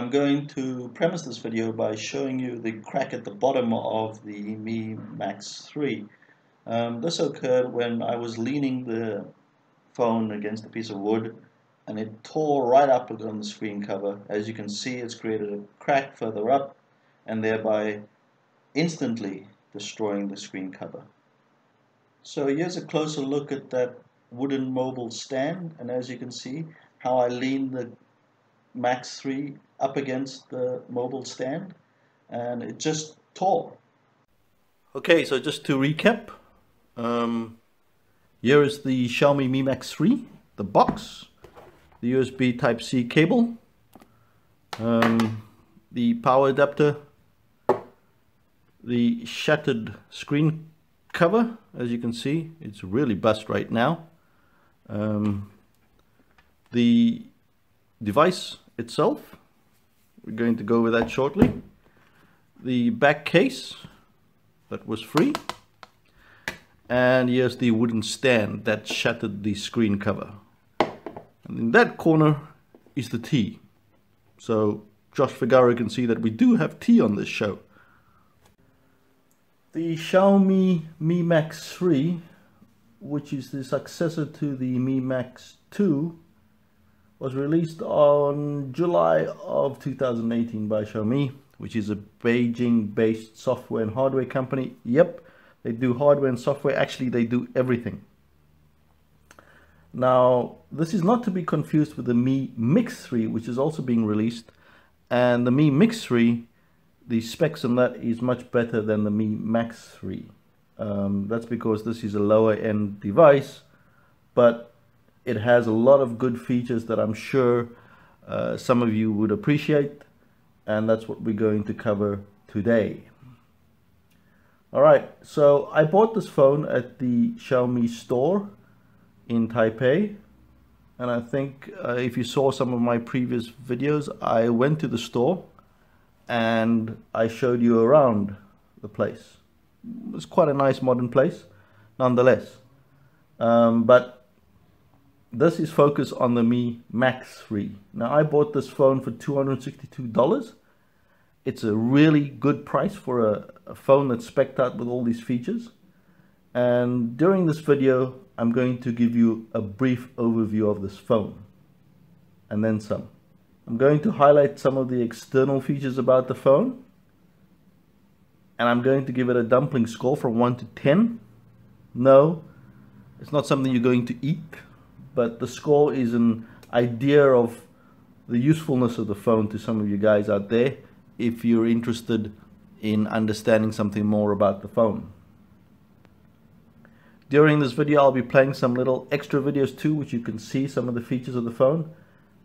I'm going to premise this video by showing you the crack at the bottom of the Mi Max 3. This occurred when I was leaning the phone against a piece of wood and it tore right up on the screen cover. As you can see, it's created a crack further up and thereby instantly destroying the screen cover. So here's a closer look at that wooden mobile stand, and as you can see how I leaned the Max 3 up against the mobile stand and it just tore. Okay, so just to recap, here is the Xiaomi Mi Max 3, the box, the USB Type-C cable, the power adapter, the shattered screen cover. As you can see, it's really bust right now. The device itself, we're going to go over that shortly. The back case that was free, and here's the wooden stand that shattered the screen cover, and in that corner is the T. So Josh Figaro can see that we do have T on this show. The Xiaomi Mi Max 3, which is the successor to the Mi Max 2, was released on July of 2018 by Xiaomi, which is a Beijing-based software and hardware company. Yep, they do hardware and software. Actually, they do everything. Now, this is not to be confused with the Mi Mix 3, which is also being released. And the Mi Mix 3, the specs on that is much better than the Mi Max 3. That's because this is a lower end device, but it has a lot of good features that I'm sure some of you would appreciate, and that's what we're going to cover today. Alright, so I bought this phone at the Xiaomi store in Taipei, and I think if you saw some of my previous videos, I went to the store and I showed you around the place. It's quite a nice modern place nonetheless, but this is focused on the Mi Max 3. Now, I bought this phone for $262. It's a really good price for a phone that's spec'd out with all these features. And during this video, I'm going to give you a brief overview of this phone, and then some. I'm going to highlight some of the external features about the phone, and I'm going to give it a dumpling score from 1 to 10. No, it's not something you're going to eat, but the score is an idea of the usefulness of the phone to some of you guys out there if you're interested in understanding something more about the phone. During this video, I'll be playing some little extra videos too, which you can see some of the features of the phone,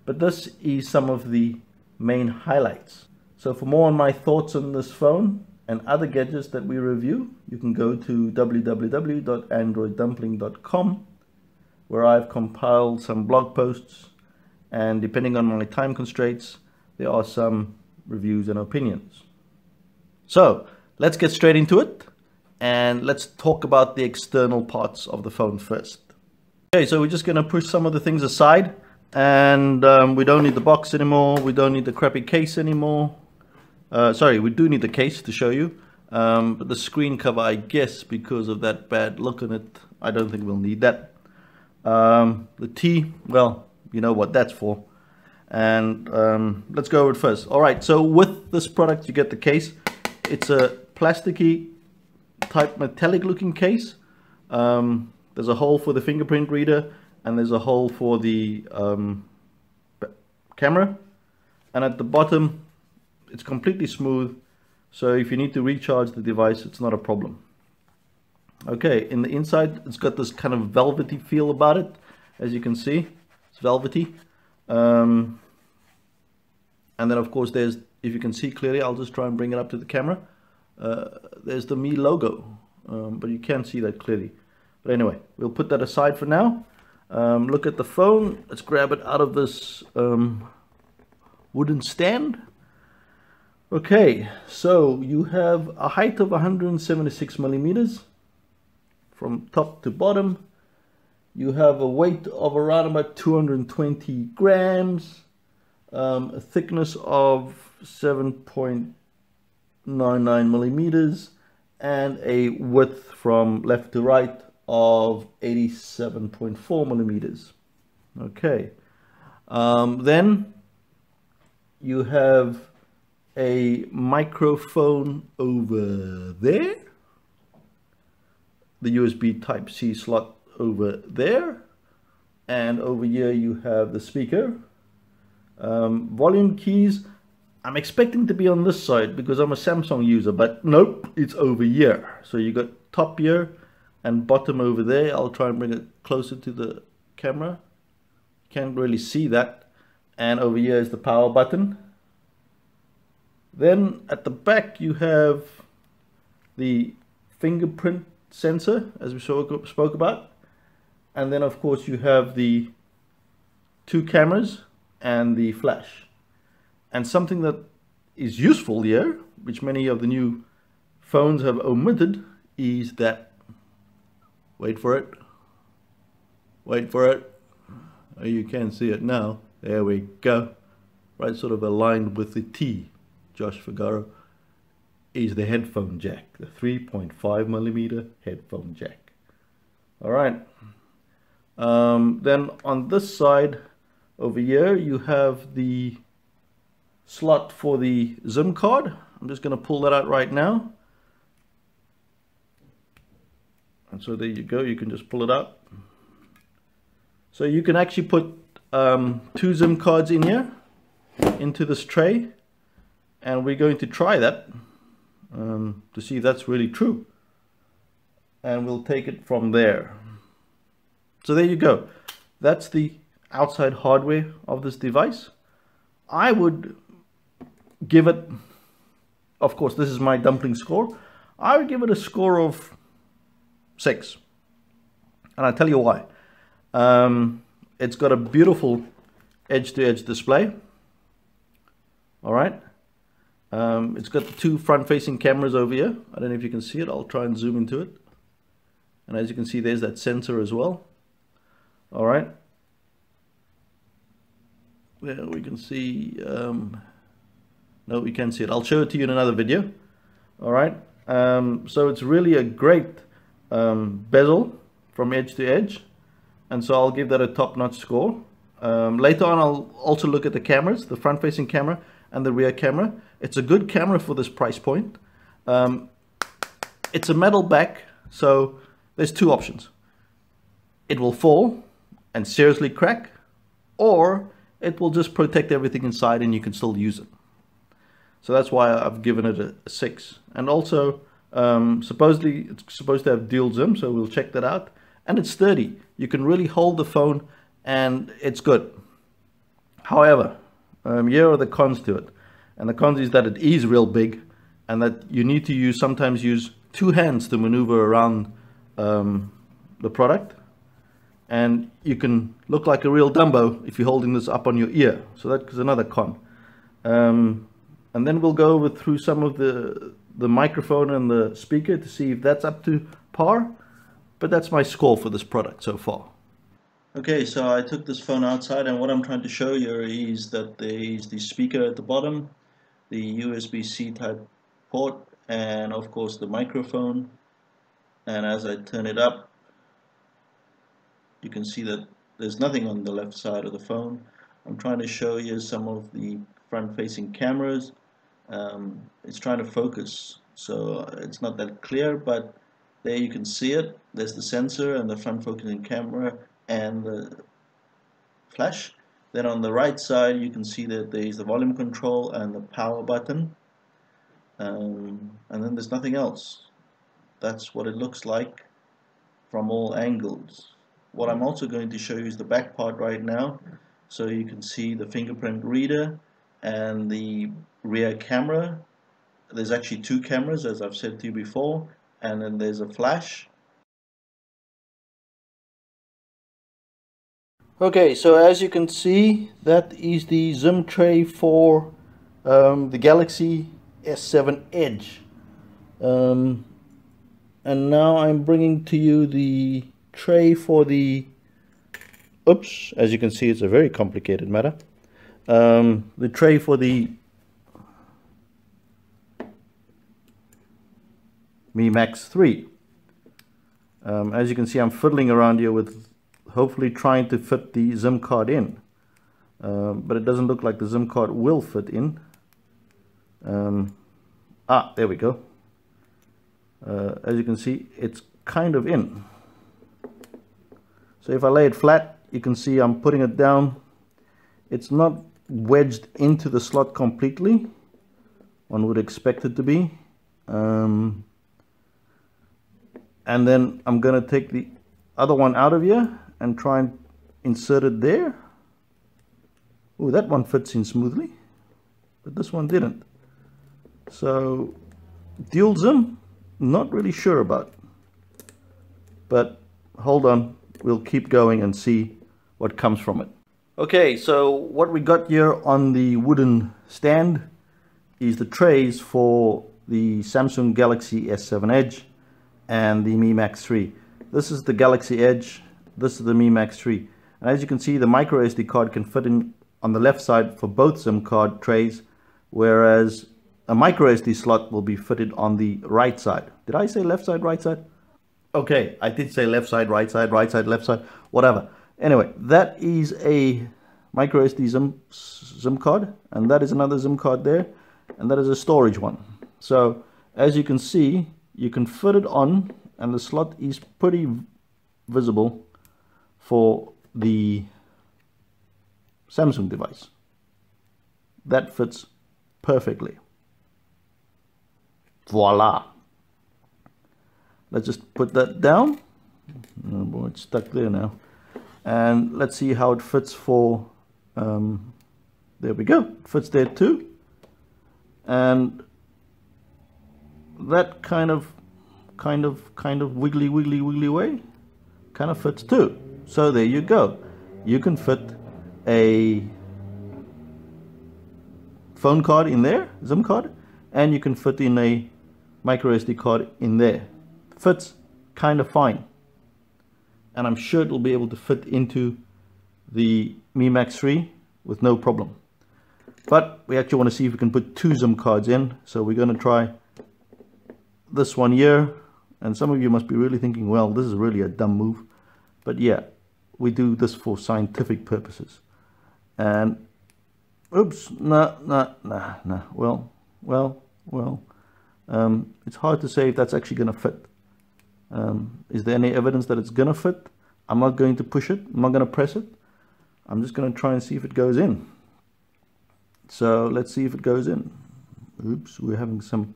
but this is some of the main highlights. So for more on my thoughts on this phone and other gadgets that we review, you can go to www.androiddumpling.com, where I've compiled some blog posts, and depending on my time constraints, there are some reviews and opinions. So let's get straight into it, and let's talk about the external parts of the phone first. Okay, so we're just going to push some of the things aside, and we don't need the box anymore, we don't need the crappy case anymore. Sorry, we do need the case to show you, but the screen cover, I guess because of that bad look on it, I don't think we'll need that. The T, well, you know what that's for. And let's go over it first. Alright, so with this product you get the case. It's a plasticky type metallic looking case. There's a hole for the fingerprint reader, and there's a hole for the camera, and at the bottom it's completely smooth, so if you need to recharge the device, it's not a problem. Okay, in the inside, it's got this kind of velvety feel about it. As you can see, it's velvety. And then, of course, there's, if you can see clearly, I'll just try and bring it up to the camera. There's the Mi logo, but you can't see that clearly. But anyway, we'll put that aside for now. Look at the phone. Let's grab it out of this wooden stand. Okay, so you have a height of 176 millimeters. From top to bottom, you have a weight of around about 220 grams. a thickness of 7.99 millimeters, and a width from left to right of 87.4 millimeters. Okay, then you have a microphone over there, the USB Type-C slot over there, and over here you have the speaker. Volume keys, I'm expecting to be on this side because I'm a Samsung user, but nope, it's over here. So you got top here and bottom over there. I'll try and bring it closer to the camera. Can't really see that. And over here is the power button. Then at the back you have the fingerprint sensor, as we spoke about. And then of course you have the two cameras and the flash. And something that is useful here, which many of the new phones have omitted, is that, wait for it, oh, you can see it now, there we go, right sort of aligned with the T, Josh Figaro, is the headphone jack, the 3.5 millimeter headphone jack. Alright, then on this side over here you have the slot for the SIM card. I'm just going to pull that out right now, and so there you go, you can just pull it out. So you can actually put two SIM cards in here into this tray, and we're going to try that to see if that's really true, and we'll take it from there. So there you go, that's the outside hardware of this device. I would give it, of course this is my dumpling score, I would give it a score of 6, and I'll tell you why. It's got a beautiful edge-to-edge display. Alright, it's got the two front-facing cameras over here. I don't know if you can see it, I'll try and zoom into it, and as you can see there's that sensor as well. Alright, there we can see, no, we can't see it. I'll show it to you in another video. Alright, so it's really a great bezel from edge to edge, and so I'll give that a top-notch score. Later on I'll also look at the cameras, the front-facing camera and the rear camera. It's a good camera for this price point. It's a metal back, so there's two options. It will fall and seriously crack, or it will just protect everything inside and you can still use it. So that's why I've given it a 6. And also, supposedly it's supposed to have dual SIM, so we'll check that out. And it's sturdy. You can really hold the phone and it's good. However, here are the cons to it. And the cons is that it is real big, and that you need to sometimes use two hands to maneuver around the product. And you can look like a real Dumbo if you're holding this up on your ear. So that is another con. And then we'll go over through some of the microphone and the speaker to see if that's up to par. But that's my score for this product so far. Okay, so I took this phone outside, and what I'm trying to show you is that there is the speaker at the bottom, the USB-C type port, and of course the microphone. And as I turn it up, you can see that there's nothing on the left side of the phone. I'm trying to show you some of the front-facing cameras. It's trying to focus, so it's not that clear, but there you can see it. There's the sensor and the front-focusing camera and the flash. Then on the right side you can see that there is the volume control and the power button, and then there's nothing else. That's what it looks like from all angles. What I'm also going to show you is the back part right now, so you can see the fingerprint reader and the rear camera. There's actually two cameras, as I've said to you before, and then there's a flash. Okay, so as you can see, that is the SIM tray for the Galaxy S7 Edge. And now I'm bringing to you the tray for the, oops, as you can see it's a very complicated matter, the tray for the Mi Max 3. As you can see, I'm fiddling around here with hopefully trying to fit the SIM card in, but it doesn't look like the SIM card will fit in. There we go. As you can see, it's kind of in. So if I lay it flat, you can see I'm putting it down. It's not wedged into the slot completely. One would expect it to be. And then I'm going to take the other one out of here and try and insert it there. Oh, that one fits in smoothly, but this one didn't. So dual SIM, not really sure about, but hold on, we'll keep going and see what comes from it. Okay, so what we got here on the wooden stand is the trays for the Samsung Galaxy S7 Edge and the Mi Max 3. This is the Galaxy Edge, this is the Mi Max 3. And as you can see, the micro SD card can fit in on the left side for both SIM card trays, whereas a micro SD slot will be fitted on the right side. Did I say left side, right side? Okay, I did say left side, right side, left side, whatever. Anyway, that is a micro SD SIM card, and that is another SIM card there, and that is a storage one. So as you can see, you can fit it on, and the slot is pretty visible for the Samsung device. That fits perfectly. Voila. Let's just put that down. Oh boy, it's stuck there now. And let's see how it fits for, there we go, it fits there too. And that kind of wiggly way kind of fits too. So there you go. You can fit a phone card in there, SIM card, and you can fit in a micro SD card in there. Fits kind of fine, and I'm sure it will be able to fit into the Mi Max 3 with no problem. But we actually want to see if we can put two SIM cards in, so we're going to try this one here. And some of you must be really thinking, well, this is really a dumb move, but yeah, we do this for scientific purposes. And oops, nah, well, it's hard to say if that's actually going to fit. Is there any evidence that it's going to fit? I'm not going to push it, I'm not going to press it, I'm just going to try and see if it goes in. So let's see if it goes in. Oops, we're having some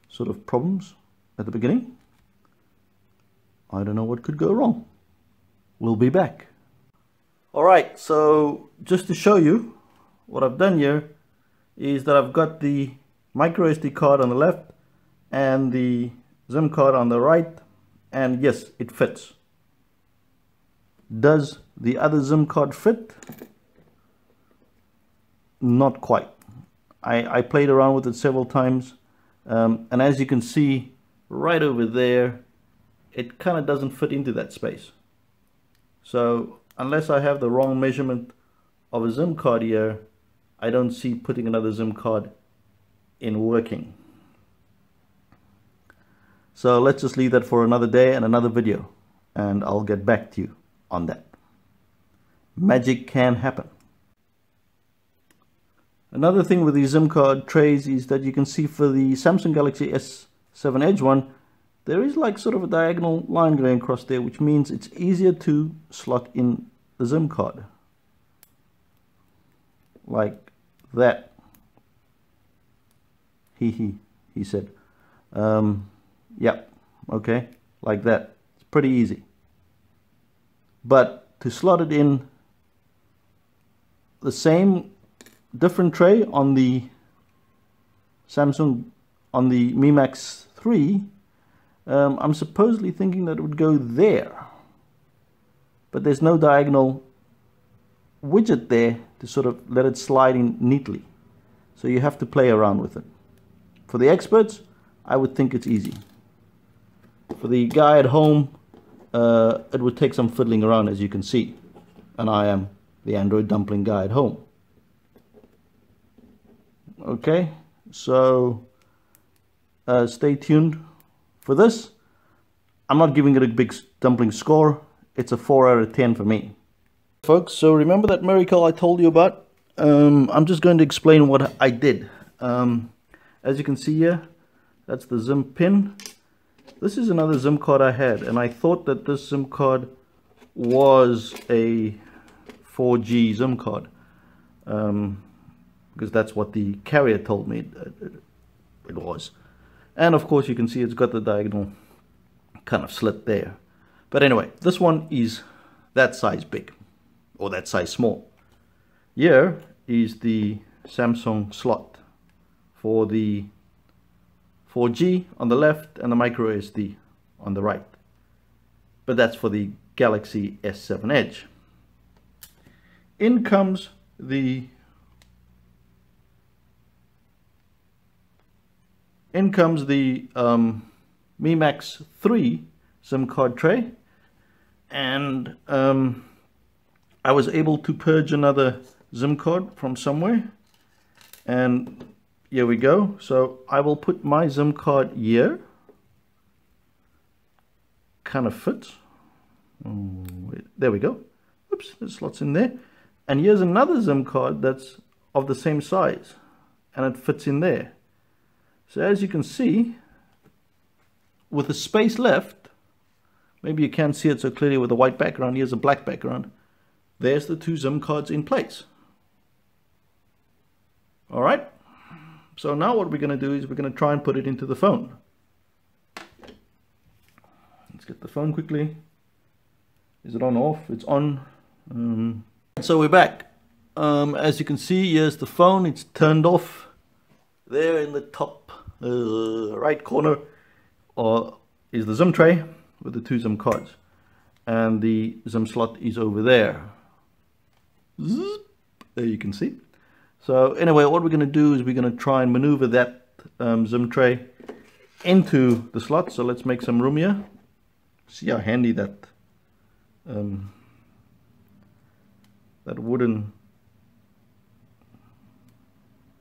sort of problems at the beginning. I don't know what could go wrong. We'll be back. Alright, so just to show you what I've done here is that I've got the micro SD card on the left and the SIM card on the right, and yes, it fits. Does the other SIM card fit? Not quite. I played around with it several times, and as you can see right over there, it kind of doesn't fit into that space. So unless I have the wrong measurement of a SIM card here, I don't see putting another SIM card in working. So let's just leave that for another day and another video, and I'll get back to you on that. Magic can happen. Another thing with these SIM card trays is that you can see for the Samsung Galaxy S7 Edge one, there is like sort of a diagonal line going across there, which means it's easier to slot in the SIM card. Like that. He said. Yeah, okay, like that. It's pretty easy. But to slot it in the same different tray on the Samsung, on the Mi Max 3, I'm supposedly thinking that it would go there, but there's no diagonal widget there to sort of let it slide in neatly, so you have to play around with it. For the experts, I would think it's easy. For the guy at home, it would take some fiddling around, as you can see, and I am the Android dumpling guy at home. Okay, so stay tuned for this. I'm not giving it a big dumpling score. It's a 4 out of 10 for me. Folks, so remember that miracle I told you about? I'm just going to explain what I did. As you can see here, that's the SIM pin. This is another SIM card I had, and I thought that this SIM card was a 4G SIM card, because that's what the carrier told me it was. And of course you can see it's got the diagonal kind of slit there. But anyway, this one is that size big, or that size small. Here is the Samsung slot for the 4G on the left and the micro SD on the right. But that's for the Galaxy S7 Edge. In comes the Mi Max 3 SIM card tray, and I was able to purge another SIM card from somewhere, and here we go. So I will put my SIM card here. Kind of fits. Oh, there we go. Oops, there's slots in there. And here's another SIM card that's of the same size, and it fits in there. So as you can see, with the space left, maybe you can't see it so clearly with a white background, here's a black background, there's the two SIM cards in place. Alright, so now what we're going to do is we're going to try and put it into the phone. Let's get the phone quickly. Is it on or off? It's on. So we're back. As you can see, here's the phone. It's turned off. There in the top right corner is the SIM tray with the two SIM cards, and the SIM slot is over there. There you can see. So anyway, what we're going to do is we're going to try and maneuver that SIM tray into the slot. So let's make some room here. See how handy that that wooden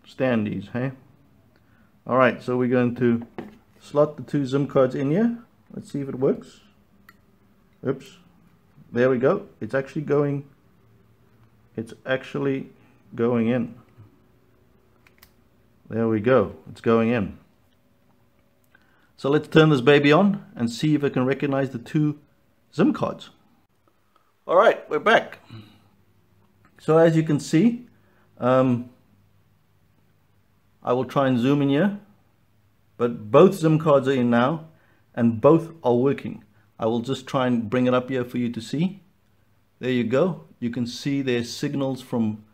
stand is, hey? Alright, so we're going to slot the two SIM cards in here. Let's see if it works. Oops. There we go. It's actually going in. There we go. It's going in. So let's turn this baby on and see if I can recognize the two SIM cards. Alright, we're back. So as you can see, I will try and zoom in here, but both SIM cards are in now and both are working. I will just try and bring it up here for you to see. There you go. You can see there's signals from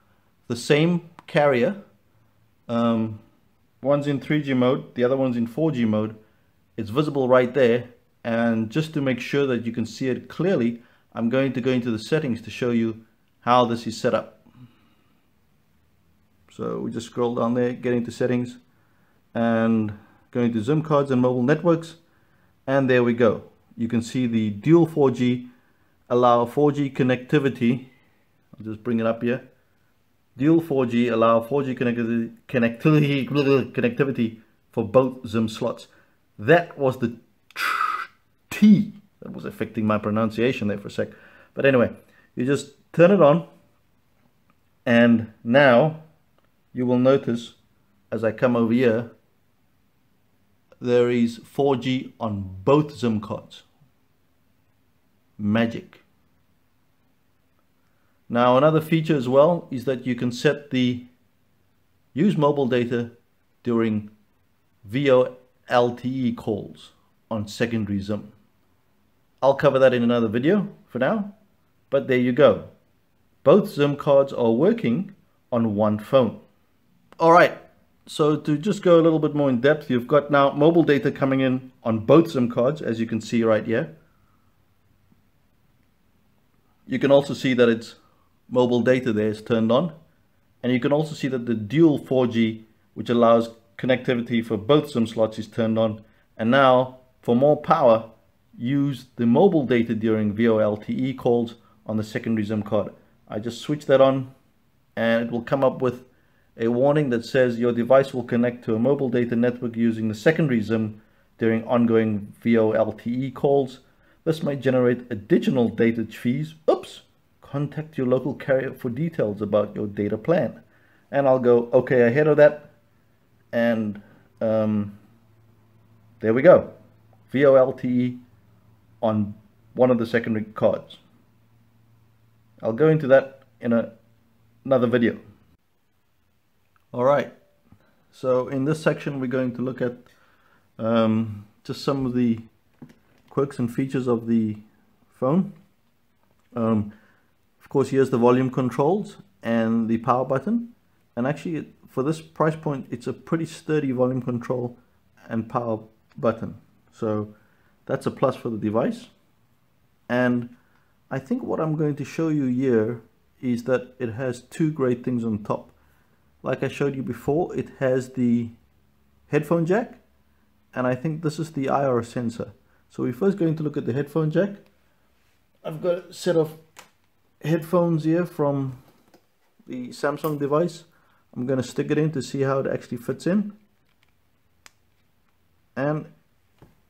the same carrier. One's in 3G mode, the other one's in 4G mode. It's visible right there, and just to make sure that you can see it clearly, I'm going to go into the settings to show you how this is set up. So we just scroll down there, get into settings, and go into SIM cards and mobile networks, and there we go. You can see the dual 4G allow 4G connectivity. I'll just bring it up here. Dual 4G allow 4G connectivity for both SIM slots. That was the T that was affecting my pronunciation there for a sec. But anyway, you just turn it on, and now you will notice as I come over here, there is 4G on both SIM cards. Magic. Now another feature as well is that you can set the use mobile data during VoLTE calls on secondary SIM. I'll cover that in another video for now, but there you go. Both SIM cards are working on one phone. Alright, so to just go a little bit more in depth, you've got now mobile data coming in on both SIM cards, as you can see right here. You can also see that it's mobile data there is turned on, and you can also see that the dual 4G, which allows connectivity for both SIM slots, is turned on. And now for more power, use the mobile data during VoLTE calls on the secondary SIM card. I just switch that on and it will come up with a warning that says your device will connect to a mobile data network using the secondary SIM during ongoing VoLTE calls. This may generate additional data fees. Oops! Contact your local carrier for details about your data plan. And I'll go okay ahead of that. And there we go. VoLTE on one of the secondary cards. I'll go into that in another video. Alright, so in this section we're going to look at just some of the quirks and features of the phone. Of course, here's the volume controls and the power button, and actually for this price point it's a pretty sturdy volume control and power button, so that's a plus for the device. And I think what I'm going to show you here is that it has two great things on top. Like I showed you before, it has the headphone jack, and I think this is the IR sensor. So we're first going to look at the headphone jack. I've got a set of headphones here from the Samsung device. I'm going to stick it in to see how it actually fits in. And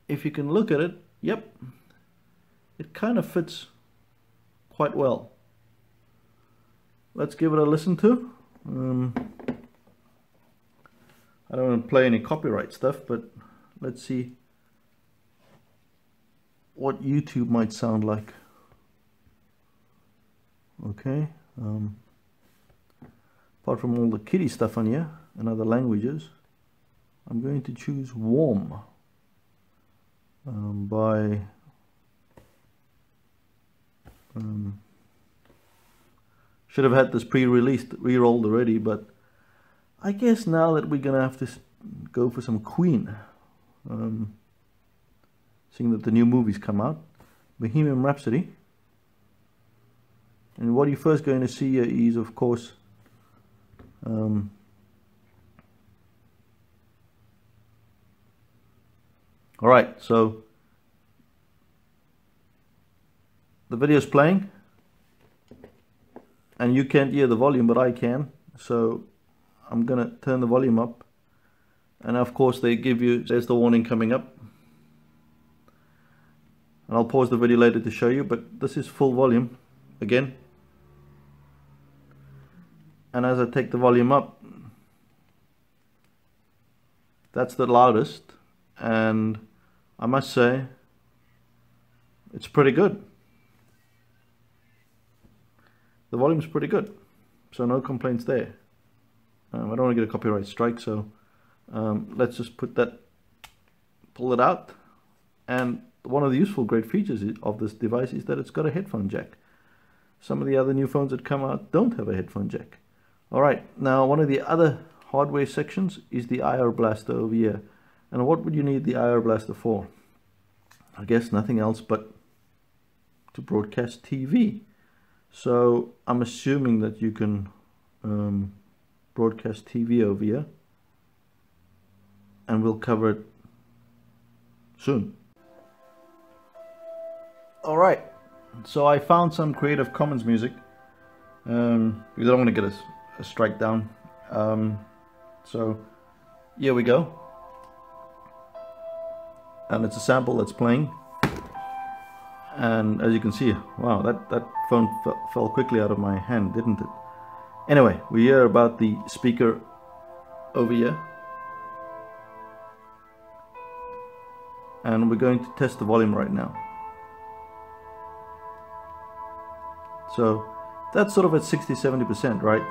if you can look at it, yep, it kind of fits quite well. Let's give it a listen to. I don't want to play any copyright stuff, but let's see what YouTube might sound like. Okay, apart from all the kiddie stuff on here and other languages, I'm going to choose Warm by should have had this pre-released, re-rolled already, but I guess now that we're gonna have to go for some Queen, seeing that the new movies come out, Bohemian Rhapsody. And what you're first going to see here is, of course, alright, so the video is playing and you can't hear the volume, but I can, so I'm gonna turn the volume up, and of course they give you, there's the warning coming up, and I'll pause the video later to show you, but this is full volume again. And as I take the volume up, that's the loudest, and I must say it's pretty good. The volume's pretty good, so no complaints there. I don't want to get a copyright strike, so let's just pull it out. And one of the useful great features of this device is that it's got a headphone jack. Some of the other new phones that come out don't have a headphone jack. Alright, now one of the other hardware sections is the IR blaster over here. And what would you need the IR blaster for? I guess nothing else but to broadcast TV. So I'm assuming that you can broadcast TV over here, and we'll cover it soon. Alright, so I found some Creative Commons music because I don't want to get a strike down. So here we go, and it's a sample that's playing, and as you can see, wow, that phone fell quickly out of my hand, didn't it? Anyway, we hear about the speaker over here, and we're going to test the volume right now. So that's sort of at 60-70%, right?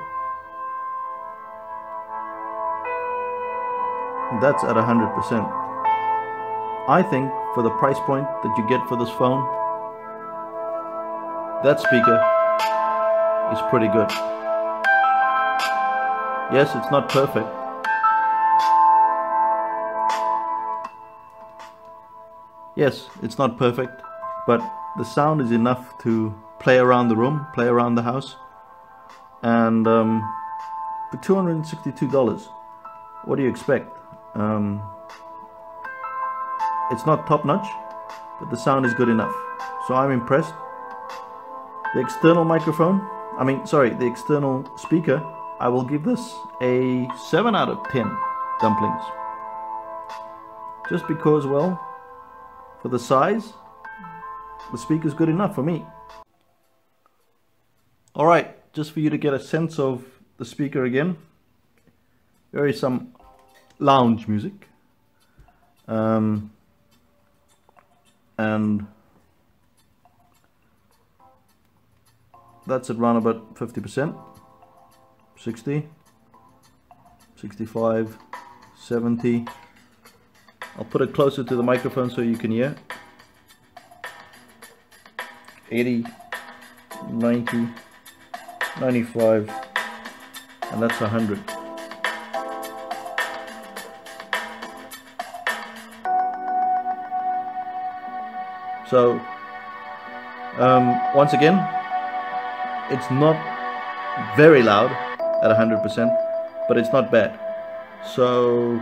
That's at 100%. I think for the price point that you get for this phone, that speaker is pretty good. Yes, it's not perfect. Yes, it's not perfect, but the sound is enough to play around the room, play around the house. And for $262, what do you expect? It's not top notch, but the sound is good enough. So I'm impressed. The external microphone, the external speaker I will give this a 7 out of 10 dumplings. Just because, well, for the size, the speaker is good enough for me. Alright, just for you to get a sense of the speaker again, there is some lounge music. And that's at around about 50%, 60, 65, 70. I'll put it closer to the microphone so you can hear. 80, 90, 95, and that's 100. So once again, it's not very loud at 100%, but it's not bad. So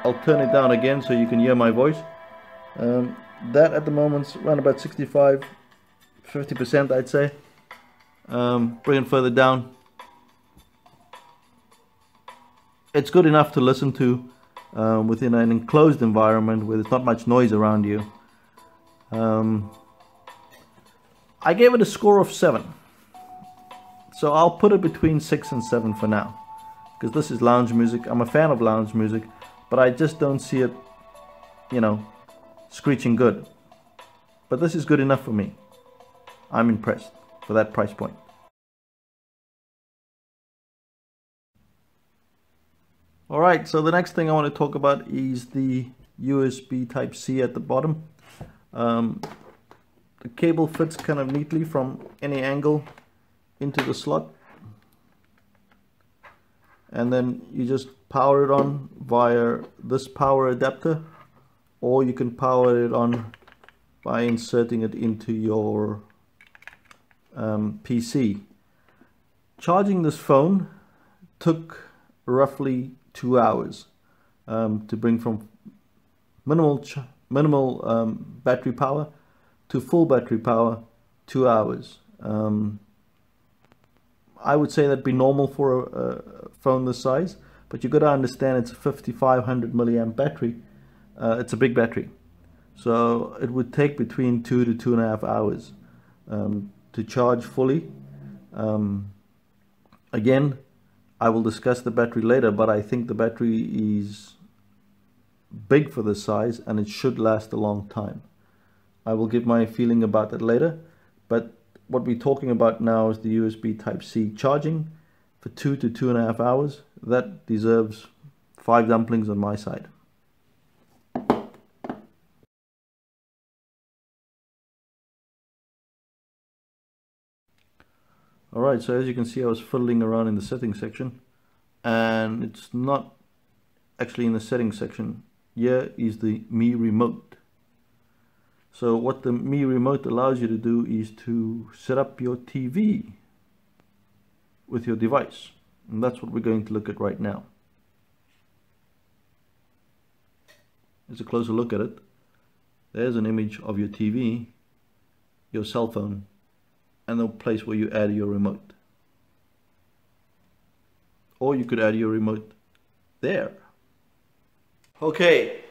I'll turn it down again so you can hear my voice. That at the moment's around about 65, 50%, I'd say. Bring it further down. It's good enough to listen to within an enclosed environment where there's not much noise around you. I gave it a score of 7. So I'll put it between 6 and 7 for now, because this is lounge music. I'm a fan of lounge music, but I just don't see it, you know, screeching good. But this is good enough for me. I'm impressed for that price point. Alright, so the next thing I want to talk about is the USB Type-C at the bottom. The cable fits kind of neatly from any angle into the slot, and then you just power it on via this power adapter, or you can power it on by inserting it into your PC. Charging this phone took roughly 2 hours to bring from minimal battery power to full battery power. 2 hours. I would say that'd be normal for a phone this size, but you've got to understand it's a 5500 milliamp battery. It's a big battery, so it would take between 2 to 2.5 hours to charge fully. Again, I will discuss the battery later, but I think the battery is big for this size and it should last a long time. I will give my feeling about that later, but what we're talking about now is the USB Type-C charging for 2 to 2.5 hours. That deserves 5 dumplings on my side. Alright, so as you can see, I was fiddling around in the settings section, and it's not actually in the settings section. Here is the Mi Remote. So what the Mi Remote allows you to do is to set up your TV with your device, and that's what we're going to look at right now. Here's a closer look at it. There's an image of your TV, your cell phone, and the place where you add your remote. Or you could add your remote there. Okay,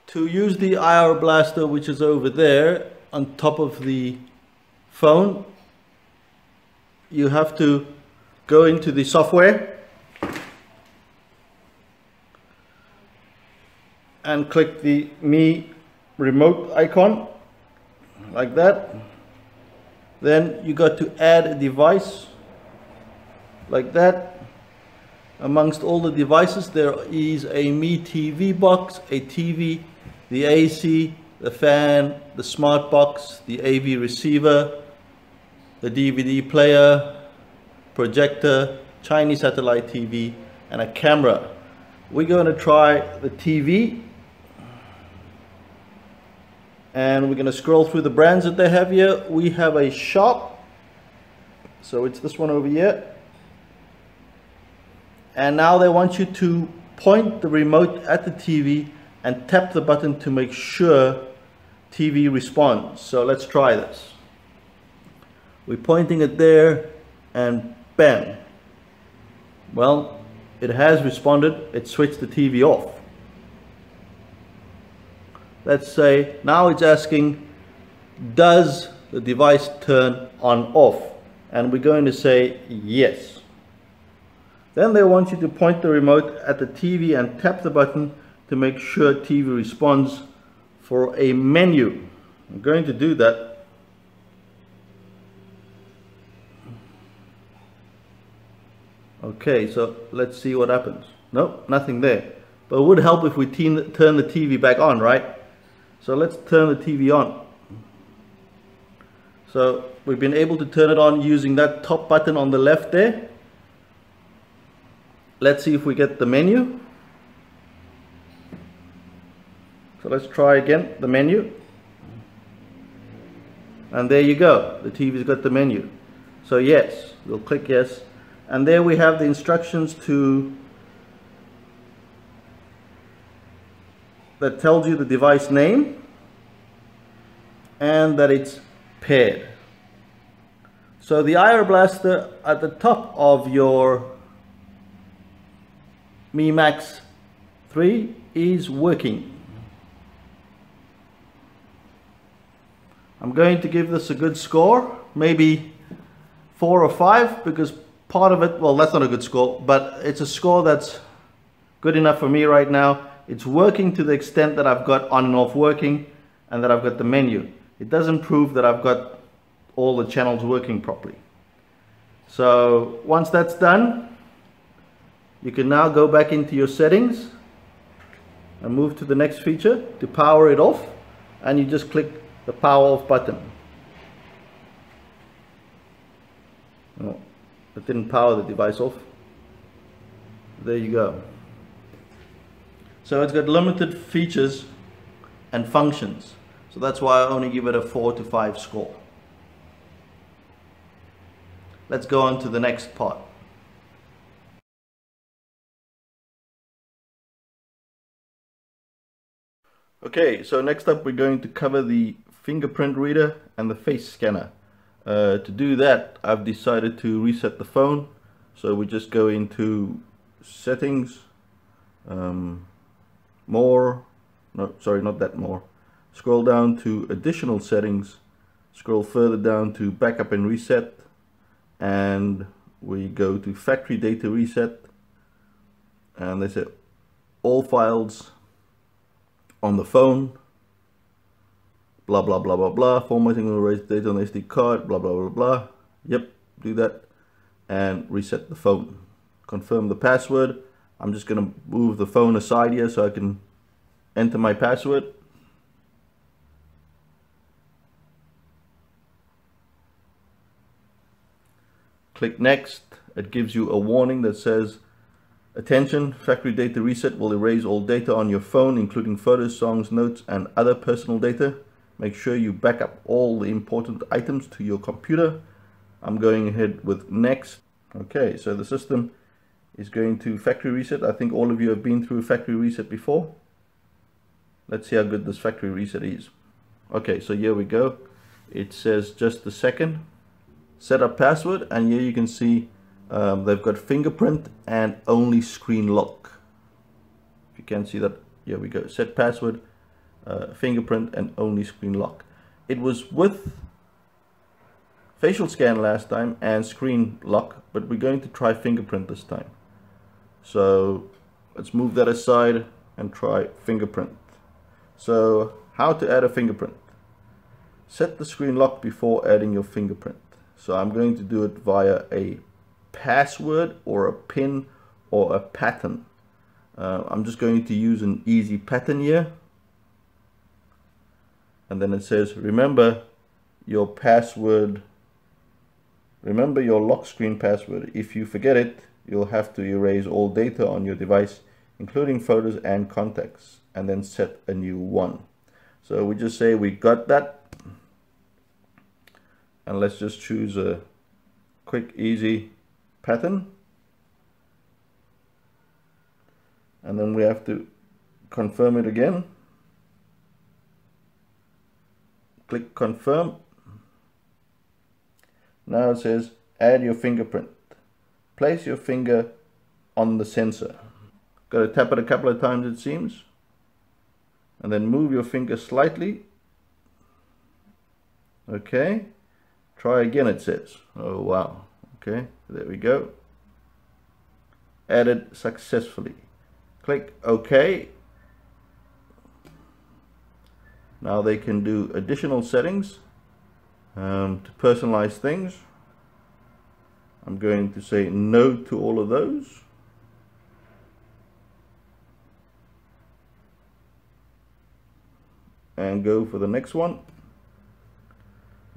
to use the IR blaster, which is over there on top of the phone, you have to go into the software and click the Mi Remote icon like that. Then you got to add a device like that. Amongst all the devices, there is a Mi TV box, a TV, the AC, the fan, the smart box, the AV receiver, the DVD player, projector, Chinese satellite TV, and a camera. We're going to try the TV, and we're going to scroll through the brands that they have here. We have a Sharp, so it's this one over here. And now they want you to point the remote at the TV and tap the button to make sure TV responds. So let's try this. We're pointing it there and bam. Well, it has responded. It switched the TV off. Let's say now it's asking, does the device turn on off? And we're going to say yes. Then they want you to point the remote at the TV and tap the button to make sure TV responds for a menu. I'm going to do that. Okay, so let's see what happens. Nope, nothing there. But it would help if we turn the TV back on, right? So let's turn the TV on. So we've been able to turn it on using that top button on the left there. Let's see if we get the menu. So let's try again the menu. And there you go. The TV's got the menu. So yes, we'll click yes. And there we have the instructions that tells you the device name and that it's paired. So the IR blaster at the top of your Mi Max 3 is working. I'm going to give this a good score, maybe 4 or 5, because part of it, well, that's not a good score, but it's a score that's good enough for me right now. It's working to the extent that I've got on and off working and that I've got the menu. It doesn't prove that I've got all the channels working properly. So once that's done, you can now go back into your settings and move to the next feature to power it off, and you just click the power off button. Oh, it didn't power the device off. There you go. So it's got limited features and functions. So that's why I only give it a 4 to 5 score. Let's go on to the next part. Okay, so next up we're going to cover the fingerprint reader and the face scanner. To do that, I've decided to reset the phone. So we just go into settings, more, no, sorry, not that more. Scroll down to additional settings, scroll further down to backup and reset, and we go to factory data reset, and they say all files on the phone, blah blah blah blah blah, formatting will erase data on the SD card, blah blah blah blah. Yep, do that and reset the phone. Confirm the password. I'm just going to move the phone aside here so I can enter my password. Click next. It gives you a warning that says, attention, factory data reset will erase all data on your phone, including photos, songs, notes, and other personal data. Make sure you back up all the important items to your computer. I'm going ahead with next. Okay, so the system is going to factory reset. I think all of you have been through a factory reset before. Let's see how good this factory reset is. Okay, so here we go. It says just a second. Set up password, and here you can see they've got fingerprint and only screen lock. If you can see that, here we go. Set password, fingerprint and only screen lock. It was with facial scan last time and screen lock, but we're going to try fingerprint this time. So let's move that aside and try fingerprint. So how to add a fingerprint? Set the screen lock before adding your fingerprint. So I'm going to do it via a password or a pin or a pattern. I'm just going to use an easy pattern here. And then it says, remember your password, remember your lock screen password. If you forget it, you'll have to erase all data on your device, including photos and contacts, and then set a new one. So we just say we got that. And let's just choose a quick, easy pattern. And then we have to confirm it again. Click confirm. Now it says add your fingerprint. Place your finger on the sensor. Got to tap it a couple of times, it seems, and then move your finger slightly. Okay, try again, it says. Oh wow. Okay, there we go. Added successfully. Click OK. Now they can do additional settings to personalize things. I'm going to say no to all of those. And go for the next one.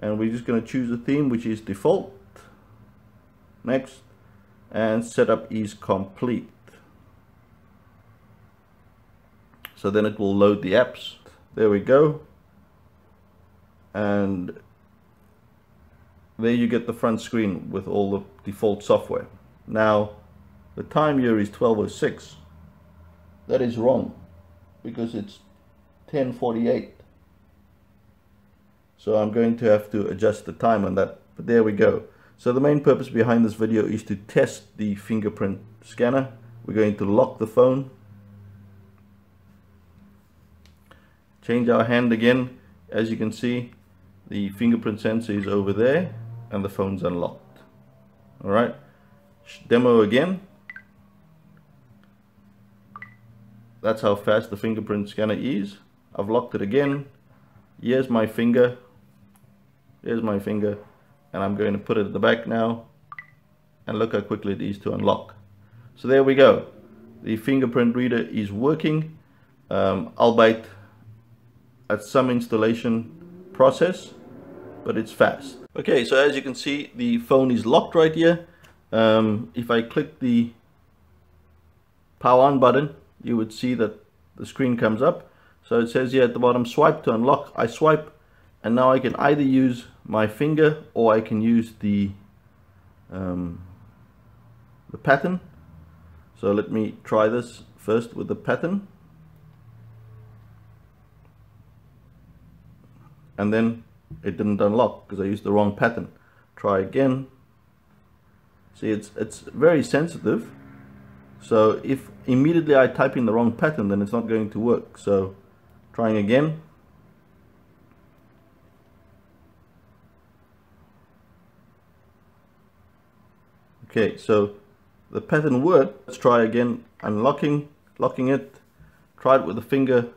And we're just going to choose a theme which is default. Next. And setup is complete. So then it will load the apps. There we go. And there you get the front screen with all the default software. Now the time here is 12:06. That is wrong because it's 10:48. So I'm going to have to adjust the time on that, but there we go. So the main purpose behind this video is to test the fingerprint scanner. We're going to lock the phone, change our hand again. As you can see, the fingerprint sensor is over there and the phone's unlocked. Alright, demo again. That's how fast the fingerprint scanner is. I've locked it again. Here's my finger. Here's my finger. And I'm going to put it at the back now. And look how quickly it is to unlock. So there we go. The fingerprint reader is working. Albeit at some installation process, but it's fast. Okay, so as you can see, the phone is locked right here. If I click the power on button, you would see that the screen comes up. So it says here at the bottom, swipe to unlock. I swipe, and now I can either use my finger or I can use the pattern. So let me try this first with the pattern. And then it didn't unlock because I used the wrong pattern. Try again. See, it's very sensitive. So if immediately I type in the wrong pattern, then it's not going to work. So trying again. Okay, so the pattern worked. Let's try again. Unlocking, locking it. Try it with the finger.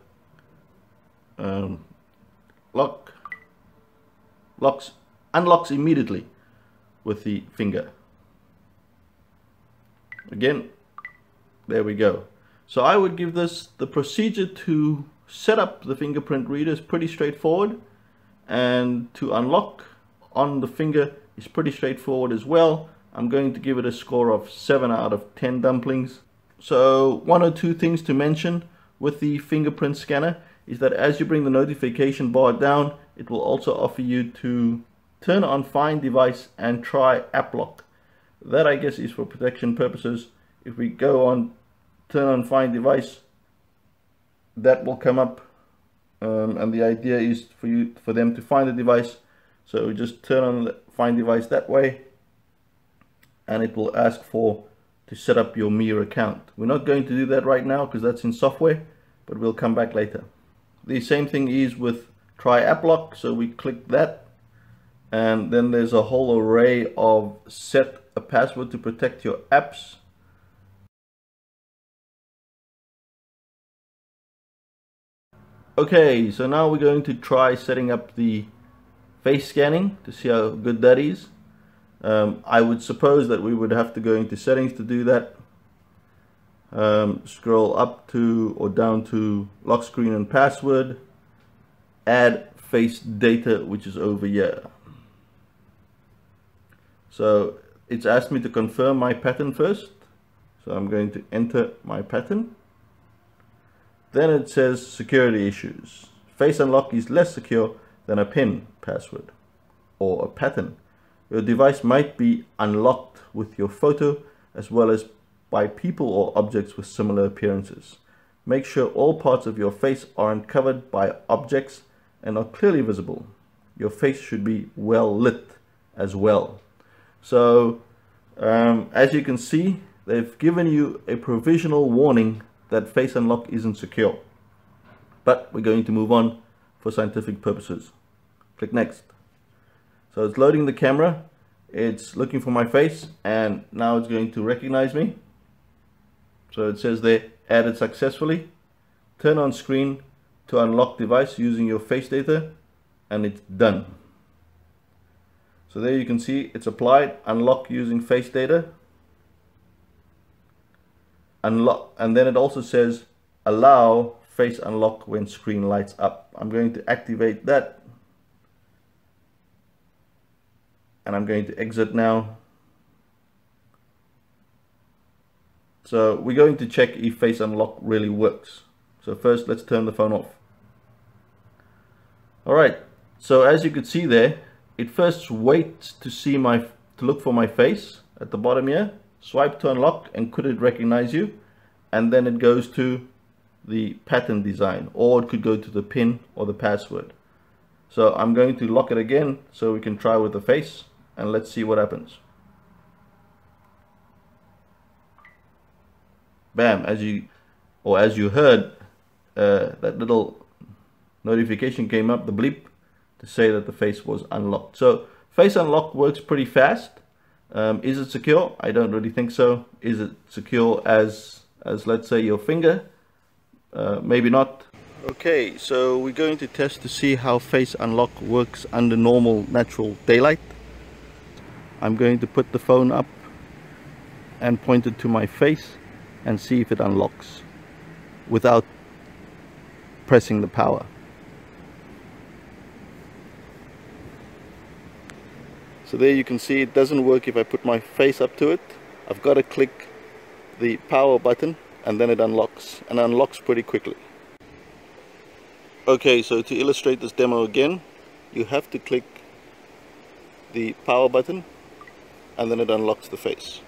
Unlocks immediately with the finger. Again, there we go. So I would give this, the procedure to set up the fingerprint reader is pretty straightforward, and to unlock on the finger is pretty straightforward as well. I'm going to give it a score of 7 out of 10 dumplings. So one or two things to mention with the fingerprint scanner is that as you bring the notification bar down, it will also offer you to turn on Find Device and try App Lock. That, I guess, is for protection purposes. If we go on turn on Find Device, that will come up, and the idea is for them to find the device. So just turn on the Find Device that way, and it will ask to set up your Mir account. We're not going to do that right now because that's in software, but we'll come back later. The same thing is with Try App Lock. So we click that, and then there's a whole array of set a password to protect your apps. Okay, so now we're going to try setting up the face scanning to see how good that is. I would suppose that we would have to go into settings to do that. Scroll up to or down to lock screen and password, add face data, which is over here. So it's asked me to confirm my pattern first, so I'm going to enter my pattern. Then it says security issues. Face unlock is less secure than a PIN password or a pattern. Your device might be unlocked with your photo as well as by people or objects with similar appearances. Make sure all parts of your face aren't covered by objects and are clearly visible. Your face should be well lit as well. So as you can see, they've given you a provisional warning that face unlock isn't secure. But we're going to move on for scientific purposes. Click next. So it's loading the camera, it's looking for my face, and now it's going to recognize me. So it says there, added successfully. Turn on screen to unlock device using your face data, and it's done. So there you can see it's applied, unlock using face data. Unlock, and then it also says allow face unlock when screen lights up. I'm going to activate that. And I'm going to exit now. So we're going to check if face unlock really works. So first let's turn the phone off. Alright, so as you could see there, it first waits to look for my face at the bottom here, swipe to unlock, and could it recognize you, and then it goes to the pattern design, or it could go to the pin or the password. So I'm going to lock it again so we can try with the face, and let's see what happens. Bam, as you heard, that little notification came up, the bleep, to say that the face was unlocked. So face unlock works pretty fast. Is it secure? I don't really think so. Is it secure as let's say your finger? Maybe not. Okay, so we're going to test to see how face unlock works under normal natural daylight. I'm going to put the phone up and point it to my face and see if it unlocks without pressing the power. So there you can see it doesn't work if I put my face up to it. I've got to click the power button and then it unlocks, and unlocks pretty quickly. Okay, so to illustrate this demo again, you have to click the power button and then it unlocks the face.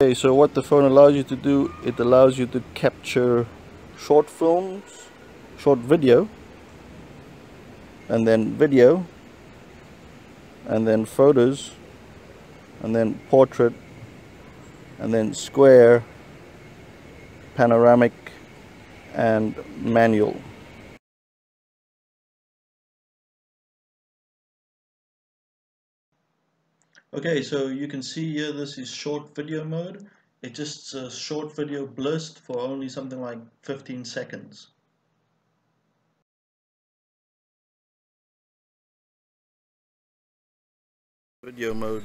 Okay, so what the phone allows you to do, it allows you to capture short films, short video, and then video, and then photos, and then portrait, and then square, panoramic, and manual. Okay, so you can see here this is short video mode. It's just a short video burst for only something like 15 seconds. Video mode.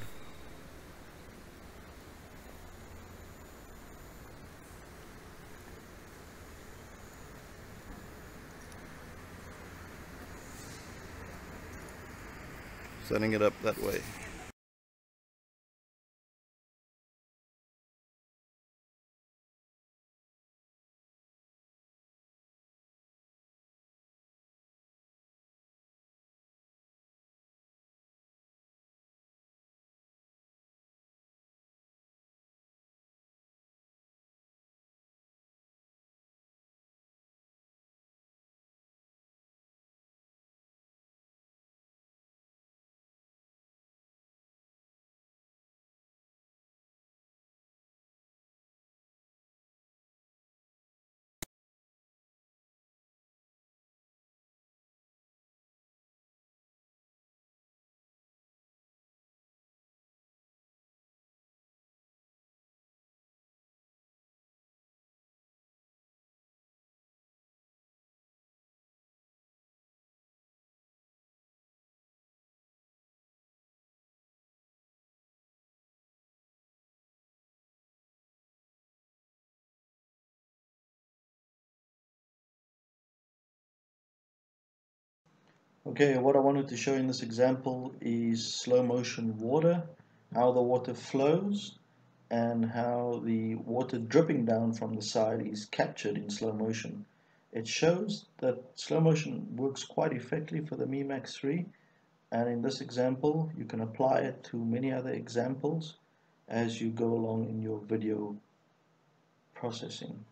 Setting it up that way. Okay, what I wanted to show in this example is slow motion water, how the water flows, and how the water dripping down from the side is captured in slow motion. It shows that slow motion works quite effectively for the Mi Max 3, and in this example you can apply it to many other examples as you go along in your video processing.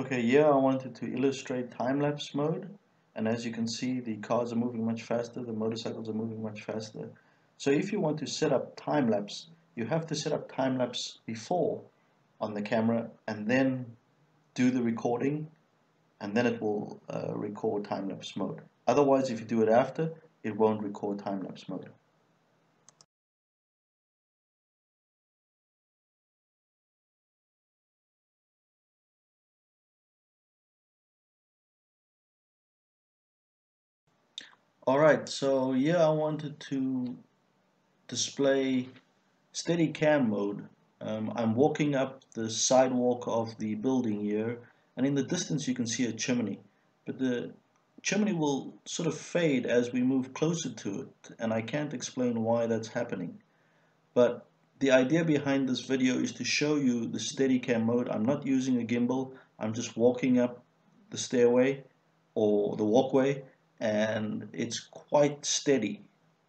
Okay, here I wanted to illustrate time-lapse mode, and as you can see, the cars are moving much faster, the motorcycles are moving much faster. So if you want to set up time-lapse, you have to set up time-lapse before on the camera and then do the recording, and then it will record time-lapse mode. Otherwise, if you do it after, it won't record time-lapse mode. Alright, so yeah, I wanted to display Steadycam mode. I'm walking up the sidewalk of the building here, and in the distance you can see a chimney. But the chimney will sort of fade as we move closer to it, and I can't explain why that's happening. But the idea behind this video is to show you the Steadycam mode. I'm not using a gimbal, I'm just walking up the stairway or the walkway, and it's quite steady.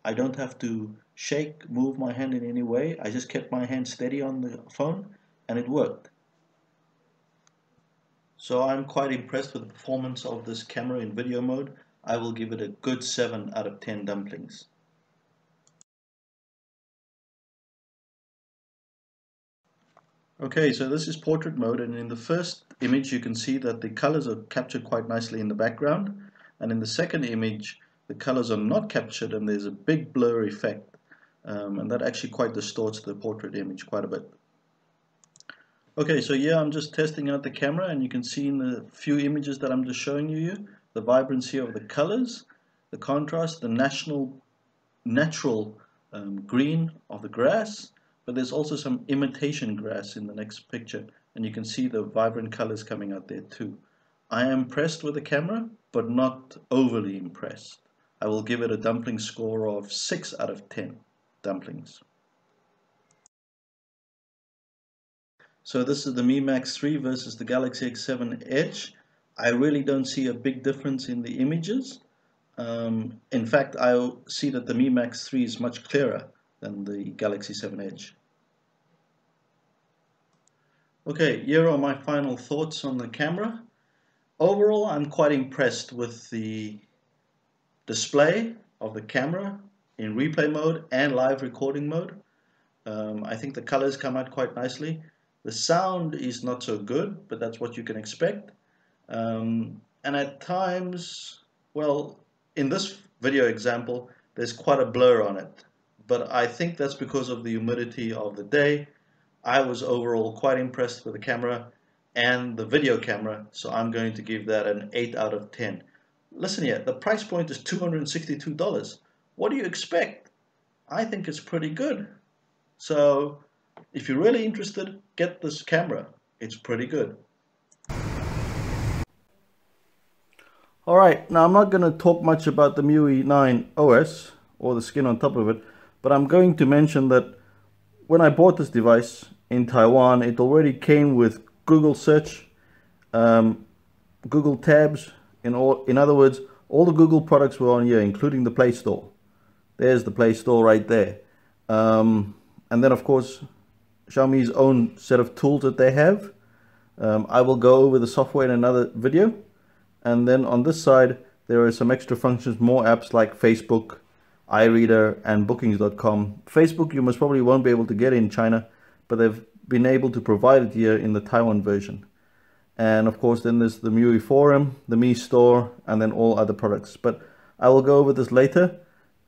I don't have to shake, move my hand in any way. I just kept my hand steady on the phone and it worked. So I'm quite impressed with the performance of this camera in video mode. I will give it a good 7 out of 10 dumplings. Okay, so this is portrait mode, and in the first image you can see that the colors are captured quite nicely in the background, and in the second image the colors are not captured and there's a big blur effect, and that actually quite distorts the portrait image quite a bit. Okay, so yeah, I'm just testing out the camera, and you can see in the few images that I'm just showing you here, the vibrancy of the colors, the contrast, the natural green of the grass, but there's also some imitation grass in the next picture, and you can see the vibrant colors coming out there too. I am impressed with the camera, but not overly impressed. I will give it a dumpling score of 6 out of 10 dumplings. So this is the Mi Max 3 versus the Galaxy S7 Edge. I really don't see a big difference in the images. In fact, I see that the Mi Max 3 is much clearer than the Galaxy 7 Edge. Okay, here are my final thoughts on the camera. Overall, I'm quite impressed with the display of the camera in replay mode and live recording mode. I think the colors come out quite nicely. The sound is not so good, but that's what you can expect. And at times, well, in this video example, there's quite a blur on it. But I think that's because of the humidity of the day. I was overall quite impressed with the camera and the video camera, so I'm going to give that an 8 out of 10. Listen here, the price point is $262. What do you expect? I think it's pretty good. So if you're really interested, get this camera. It's pretty good. Alright, now I'm not going to talk much about the MIUI 9 OS or the skin on top of it, but I'm going to mention that when I bought this device in Taiwan, it already came with Google search, Google tabs, in other words, all the Google products were on here, including the Play Store. There's the Play Store right there. And then of course, Xiaomi's own set of tools that they have. I will go over the software in another video. And then on this side, there are some extra functions, more apps like Facebook, iReader, and Bookings.com. Facebook you most probably won't be able to get in China, but they've been able to provide it here in the Taiwan version. And of course, then there's the MIUI Forum, the Mi Store, and then all other products. But I will go over this later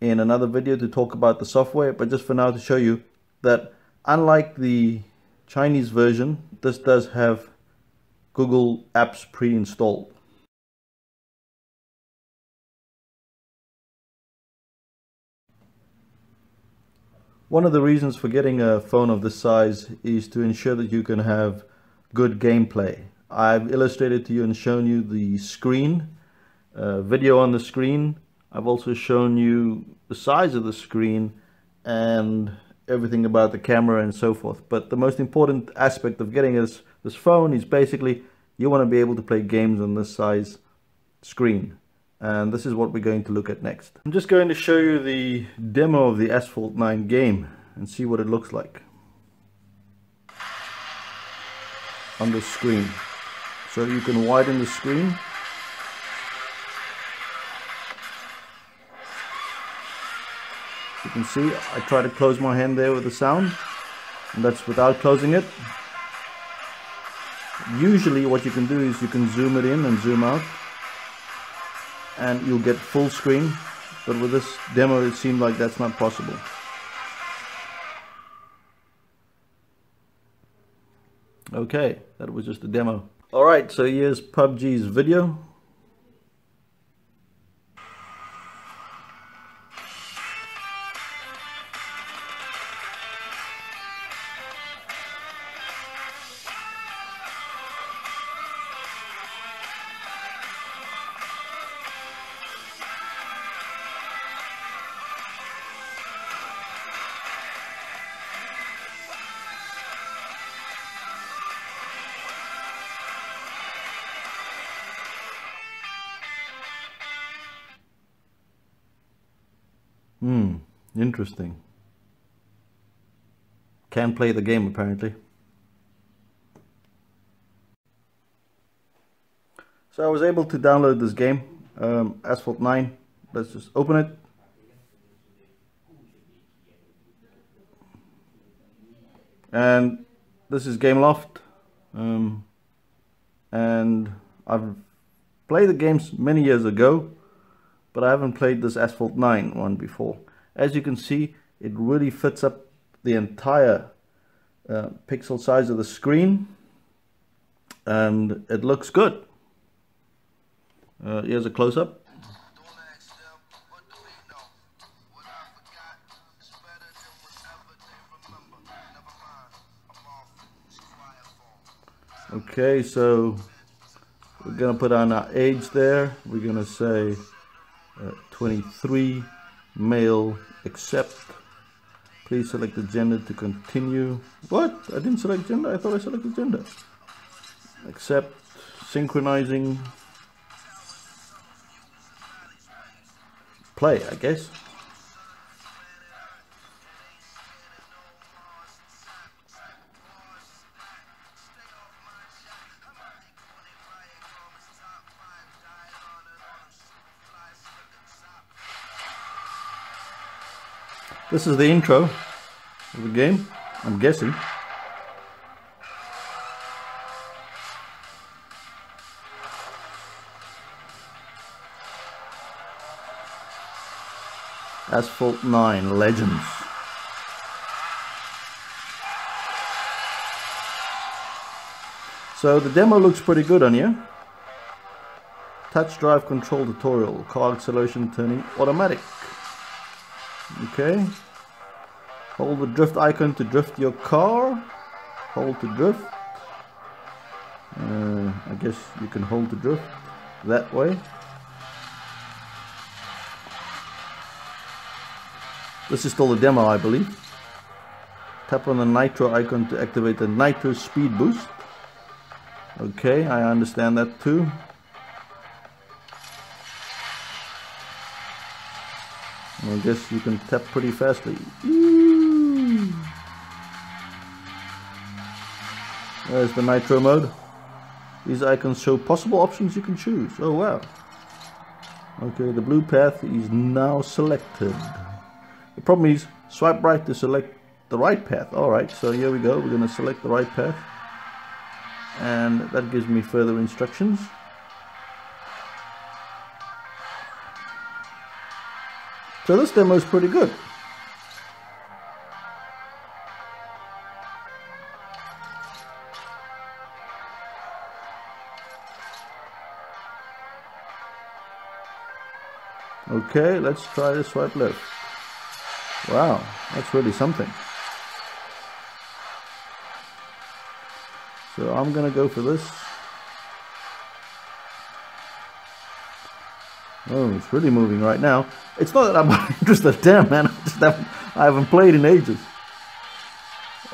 in another video to talk about the software, but just for now to show you that unlike the Chinese version, this does have Google apps pre-installed. One of the reasons for getting a phone of this size is to ensure that you can have good gameplay. I've illustrated to you and shown you the screen, video on the screen. I've also shown you the size of the screen and everything about the camera and so forth. But the most important aspect of getting this phone is basically you want to be able to play games on this size screen. And this is what we're going to look at next. I'm just going to show you the demo of the Asphalt 9 game and see what it looks like on the screen. so you can widen the screen. You can see I try to close my hand there with the sound, and that's without closing it. Usually what you can do is you can zoom it in and zoom out and you'll get full screen, but with this demo it seemed like that's not possible. Okay, that was just a demo. Alright, so here's PUBG's video. Interesting. Can't play the game apparently. So I was able to download this game, Asphalt 9. Let's just open it. And this is Gameloft. And I've played the games many years ago, but I haven't played this Asphalt 9 one before. As you can see, it really fits up the entire pixel size of the screen, and it looks good. Here's a close-up. Okay, so we're gonna put on our age there. We're gonna say 23, male, accept. Please select the gender to continue. What? I didn't select gender. I thought I selected gender. Accept. Synchronizing. Play, I guess. This is the intro of the game, I'm guessing. Asphalt 9 Legends. So the demo looks pretty good on here. Touch drive control tutorial, car acceleration turning automatic. Okay. Hold the drift icon to drift your car. Hold to drift. I guess you can hold to drift that way. This is still a demo, I believe. Tap on the nitro icon to activate the nitro speed boost. Okay, I understand that too. I guess you can tap pretty fastly. Ooh. There's the nitro mode. These icons show possible options you can choose. Oh wow. Okay, the blue path is now selected. The problem is swipe right to select the right path. Alright, so here we go. We're going to select the right path. And that gives me further instructions. So this demo is pretty good. Okay, let's try the swipe left. Wow, that's really something. So I'm gonna go for this. Oh, it's really moving right now. It's not that I'm not interested. Damn, man, I haven't played in ages.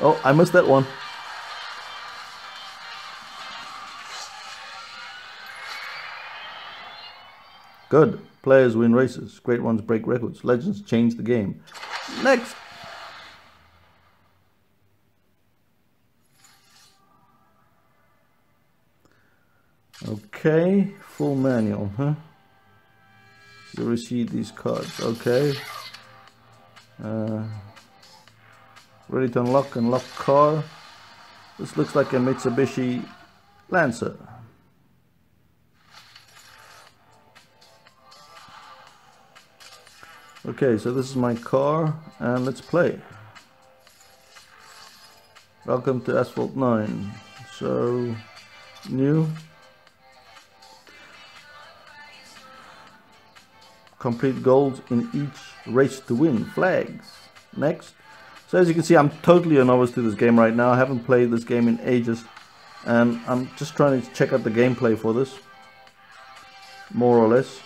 Oh, I missed that one. Good. Players win races. Great ones break records. Legends change the game. Next. Okay, full manual, huh? You receive these cards, okay. Ready to unlock car. This looks like a Mitsubishi Lancer. Okay, so this is my car, and let's play. Welcome to Asphalt 9. So, new. Complete goals in each race to win. Flags. Next. So as you can see, I'm totally a novice to this game right now. I haven't played this game in ages. And I'm just trying to check out the gameplay for this. More or less.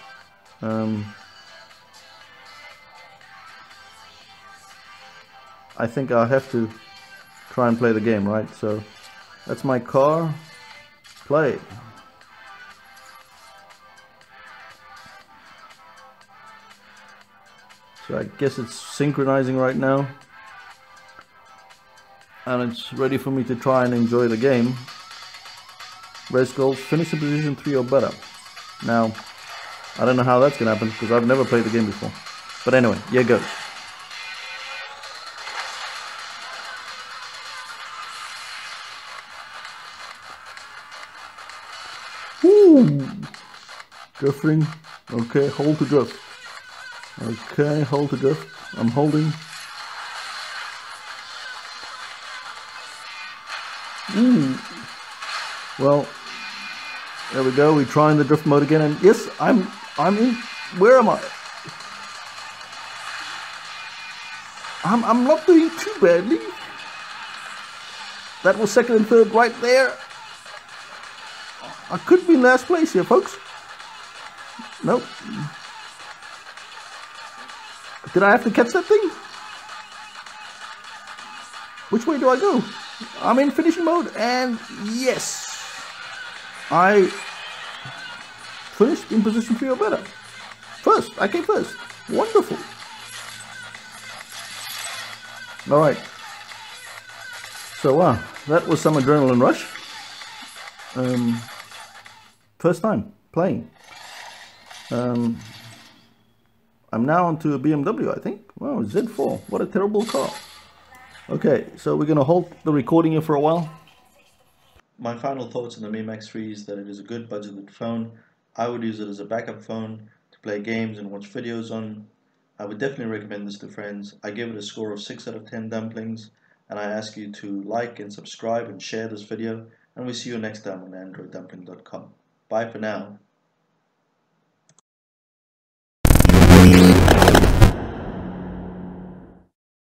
I think I'll have to try and play the game, right? So that's my car. Play. So I guess it's synchronizing right now. And it's ready for me to try and enjoy the game. Race goals, finish in position 3 or better. Now, I don't know how that's going to happen because I've never played the game before. But anyway, here goes. Woo! Drifting. Okay, hold to drift. Okay, hold to drift. I'm holding. Ooh. Well, there we go. We're trying the drift mode again, and yes, I'm in. Where am I? I'm not doing too badly. That was second and third right there. I could be in last place here, folks. Nope. Did I have to catch that thing? Which way do I go? I'm in finishing mode, and yes, I finished in position 3 or better. First, I came first. Wonderful. Alright. So wow, that was some adrenaline rush. First time playing. I'm now onto a BMW, I think. Wow, Z4. What a terrible car. Okay, so we're going to hold the recording here for a while. My final thoughts on the Mi Max 3 is that it is a good budgeted phone. I would use it as a backup phone to play games and watch videos on. I would definitely recommend this to friends. I give it a score of 6 out of 10 dumplings, and I ask you to like and subscribe and share this video, and we'll see you next time on androiddumpling.com. Bye for now.